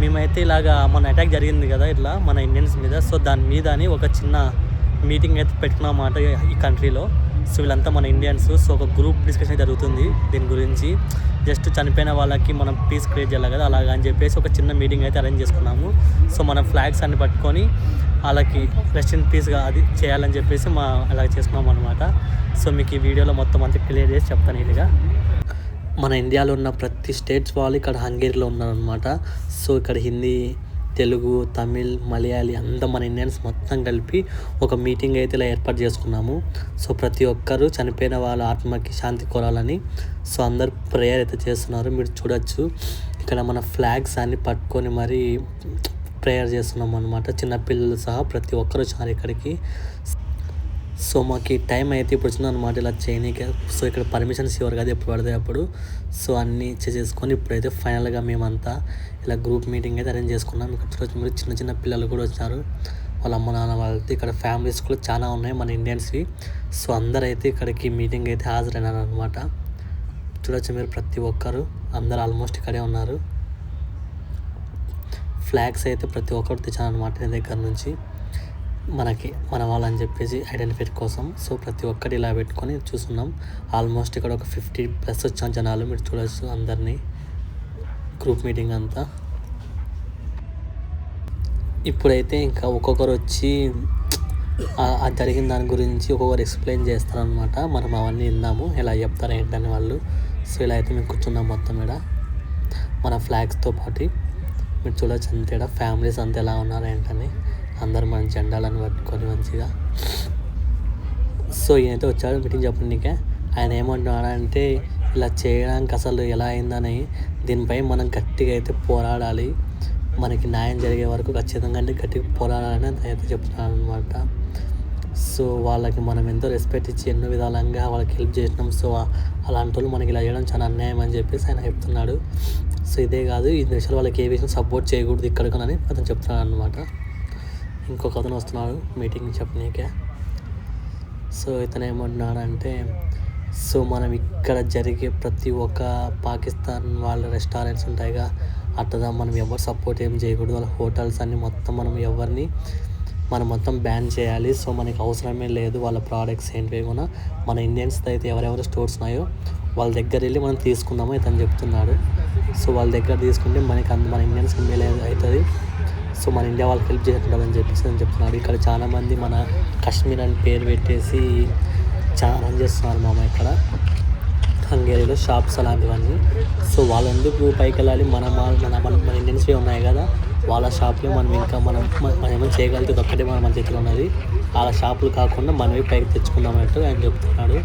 మేమైతే ఇలాగా మన అటాక్ జరిగింది కదా ఇట్లా మన ఇండియన్స్ మీద. సో దాని మీద అని ఒక చిన్న మీటింగ్ అయితే పెట్టుకున్నమాట ఈ కంట్రీలో. సో వీళ్ళంతా మన ఇండియన్స్. సో ఒక గ్రూప్ డిస్కషన్ జరుగుతుంది దీని గురించి. జస్ట్ చనిపోయిన వాళ్ళకి మనం పీస్ క్రియేట్ చేయాలి కదా, అలాగా అని చెప్పేసి ఒక చిన్న మీటింగ్ అయితే అరేంజ్ చేసుకున్నాము. సో మన ఫ్లాగ్స్ అన్ని పట్టుకొని వాళ్ళకి రెస్ట్ ఇన్ పీస్గా అది చేయాలని చెప్పేసి అలా చేసుకున్నాం అనమాట. సో మీకు ఈ వీడియోలో మొత్తం అంతా క్లియర్ చేసి చెప్తాను ఇదిగా. మన ఇండియాలో ఉన్న ప్రతి స్టేట్స్ వాళ్ళు ఇక్కడ హంగేరీలో ఉన్నారనమాట. సో ఇక్కడ హిందీ, తెలుగు, తమిళ్, మలయాళీ అంతా మన ఇండియన్స్ మొత్తం కలిపి ఒక మీటింగ్ అయితే ఇలా ఏర్పాటు చేసుకున్నాము. సో ప్రతి ఒక్కరూ చనిపోయిన వాళ్ళ ఆత్మకి శాంతి కోరాలని సో అందరు ప్రేయర్ అయితే చేస్తున్నారు. మీరు చూడొచ్చు ఇక్కడ మన ఫ్లాగ్స్ అన్ని పట్టుకొని మరీ ప్రేయర్ చేస్తున్నాం అనమాట. చిన్నపిల్లలు సహా ప్రతి ఒక్కరు వచ్చారు ఇక్కడికి. సో మాకు టైం అయితే ఇప్పుడు వచ్చిందనమాట ఇలా చేయనీకే. సో ఇక్కడ పర్మిషన్స్ ఇవ్వరు కదా ఎప్పుడు పడితే అప్పుడు. సో అన్నీ చేసుకొని ఇప్పుడైతే ఫైనల్గా మేమంతా ఇలా గ్రూప్ మీటింగ్ అయితే అరేంజ్ చేసుకున్నాం. ఇక్కడ చూడొచ్చు మీరు చిన్న చిన్న పిల్లలు కూడా వచ్చారు, వాళ్ళ అమ్మ నాన్న వాళ్ళతో. ఇక్కడ ఫ్యామిలీస్ కూడా చాలా ఉన్నాయి మన ఇండియన్స్వి. సో అందరూ అయితే ఇక్కడికి మీటింగ్ అయితే హాజరైనారు అనమాట. చూడొచ్చు మీరు ప్రతి ఒక్కరు, అందరు ఆల్మోస్ట్ ఇక్కడే ఉన్నారు. ఫ్లాగ్స్ అయితే ప్రతి ఒక్కరు తెచ్చాను అనమాట నేను దగ్గర నుంచి, మనకి మన వాళ్ళని చెప్పేసి ఐడెంటిఫై కోసం. సో ప్రతి ఒక్కటి ఇలా పెట్టుకొని చూస్తున్నాం. ఆల్మోస్ట్ ఇక్కడ ఒక 50+ వచ్చాను జనాలు. మీరు చూడవచ్చు అందరినీ, గ్రూప్ మీటింగ్ అంతా. ఇప్పుడైతే ఇంకా ఒక్కొక్కరు వచ్చి అది జరిగిన దాని గురించి ఒక్కొక్కరు ఎక్స్ప్లెయిన్ చేస్తారనమాట. మనం అవన్నీ విందాము ఎలా చెప్తారు ఏంటని వాళ్ళు. సో ఇలా అయితే మేము కూర్చున్నాం మొత్తం ఇక్కడ మన ఫ్లాగ్స్తో పాటు. మీరు చూడవచ్చు అంతే ఇక్కడ ఫ్యామిలీస్ అంతా ఎలా ఉన్నారు ఏంటని, అందరు మన జెండాలను పట్టుకొని మంచిగా. సో ఈయనైతే వచ్చాడు మీటింగ్ చెప్పడానికే. ఆయన ఏమంటున్నాడంటే ఇలా చేయడానికి అసలు ఎలా అయిందని, దీనిపై మనం గట్టిగా అయితే పోరాడాలి, మనకి న్యాయం జరిగే వరకు ఖచ్చితంగా అంటే గట్టిగా పోరాడాలని అయితే చెప్తున్నాడు అనమాట. సో వాళ్ళకి మనం ఎంతో రెస్పెక్ట్ ఇచ్చి ఎన్నో విధాలంగా వాళ్ళకి హెల్ప్ చేసినాం. సో అలాంటి వాళ్ళు మనకి ఇలా చేయడం చాలా అన్యాయం అని చెప్పేసి ఆయన చెప్తున్నాడు. సో ఇదే కాదు, ఈ దేశాలు వాళ్ళకి ఏ విషయం సపోర్ట్ చేయకూడదు ఇక్కడికని అతను చెప్తున్నాడు అనమాట. ఇంకొక అతను వస్తున్నాడు మీటింగ్ చెప్పనీకే. సో ఇతను ఏమంటున్నాడంటే, సో మనం ఇక్కడ జరిగే ప్రతి ఒక్క పాకిస్తాన్ వాళ్ళ రెస్టారెంట్స్ ఉంటాయిగా, అట్లా మనం ఎవరు సపోర్ట్ ఏం చేయకూడదు. వాళ్ళ హోటల్స్ అన్ని మొత్తం మనం మొత్తం బ్యాన్ చేయాలి. సో మనకి అవసరమే లేదు వాళ్ళ ప్రోడక్ట్స్ ఏంటివి కూడా. మన ఇండియన్స్ అయితే ఎవరెవరు స్టోర్స్ ఉన్నాయో వాళ్ళ దగ్గర వెళ్ళి మనం తీసుకుందామో ఇతను చెప్తున్నాడు. సో వాళ్ళ దగ్గర తీసుకుంటే మన ఇండియన్స్కి మేలు అవుతుంది. సో మన ఇండియా వాళ్ళకి హెల్ప్ చేస్తుంటుందని చెప్పేసి నేను చెప్తున్నాడు. ఇక్కడ చాలామంది మన కాశ్మీర్ అని పేరు పెట్టేసి చాలా రన్ చేస్తున్నారు మామ ఇక్కడ హంగేరీలో షాప్స్ అలాంటివన్నీ. సో వాళ్ళెందుకు పైకి వెళ్ళాలి, మన ఇండియన్స్వే ఉన్నాయి కదా, వాళ్ళ షాప్లో మనం ఏమైనా చేయగలిగితే ఒక్కటే మన చేతిలో ఉన్నది. వాళ్ళ షాపులు కాకుండా మనమే పైకి తెచ్చుకుందామన్నట్టు ఆయన చెప్తున్నాడు.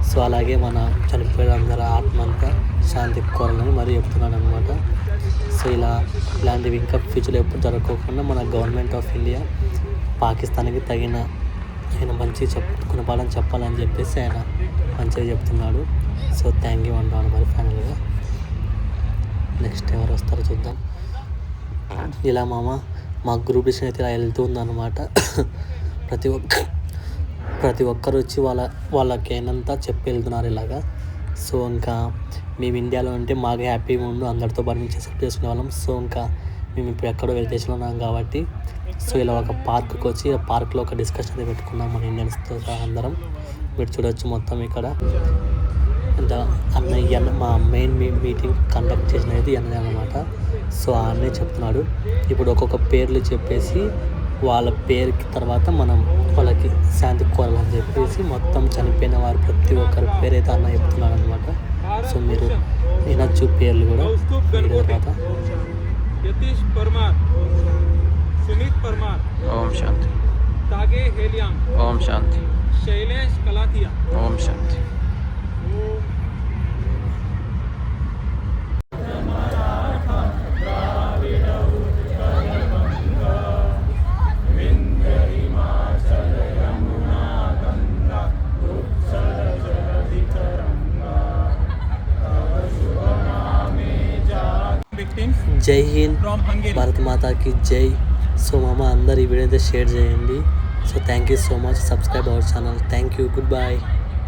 సో అలాగే మన చనిపోయిన అందరూ ఆత్మ అంతా శాంతి కోరాలని మరీ చెప్తున్నాడు అనమాట. సో ఇలాంటివి ఇంకా ఫ్యూచర్లో ఎప్పుడు జరగకోకుండా మన గవర్నమెంట్ ఆఫ్ ఇండియా పాకిస్తాన్కి తగిన ఆయన మంచి గుణపాఠం చెప్పాలని చెప్పేసి ఆయన మంచిగా చెప్తున్నాడు. సో థ్యాంక్ యూ అంటున్నాను మరి ఫైనల్గా. నెక్స్ట్ ఎవరు వస్తారో చూద్దాం. ఇలా మా గ్రూప్ డిస్కషన్ అయితే ఇలా వెళ్తుందన్నమాట. ప్రతి ఒక్కరు వచ్చి వాళ్ళకి అయినంతా చెప్పి వెళ్తున్నారు ఇలాగా. సో ఇంకా మేము ఇండియాలో ఉంటే మాకు హ్యాపీగా ఉండు, అందరితో పాటు మేము సెలబ్రేట్ చేసుకునే వాళ్ళం. సో ఇంకా మేము ఇప్పుడు ఎక్కడో విదేశంలో ఉన్నాం కాబట్టి సో ఇలా ఒక పార్క్కి వచ్చి ఆ పార్క్లో ఒక డిస్కషన్ అయితే పెట్టుకున్నాం మన ఇండియన్స్తో అందరం. మీరు చూడవచ్చు మొత్తం ఇక్కడ అన్నయ్య మా మెయిన్ మీటింగ్ కండక్ట్ చేసినది అన్నయ్య అనమాట. సో ఆ అన్నయ్య చెప్తున్నాడు ఇప్పుడు ఒక్కొక్క పేర్లు చెప్పేసి వాళ్ళ పేరుకి తర్వాత మనం వాళ్ళకి శాంతి కోరాలని చెప్పేసి మొత్తం చనిపోయిన వారు ప్రతి ఒక్కరి పేరైతే అన్న చెప్తున్నాడు అనమాట. సో మీరు వినొచ్చు పేర్లు కూడా తర్వాత. యతీష్ పర్మార్, సుమిత్ పర్మార్, ఓం శాంతి. తాగే హేలియాంగ్, ఓం శాంతి. శైలేష్ కలాతియా, ఓం శాంతి. జై హింద్, భారత్ మాతాకి జై. సో మామ అందరు ఈ వీడియో అయితే షేర్ చేయండి. So thank you so much. Subscribe our channel. Thank you. Good bye.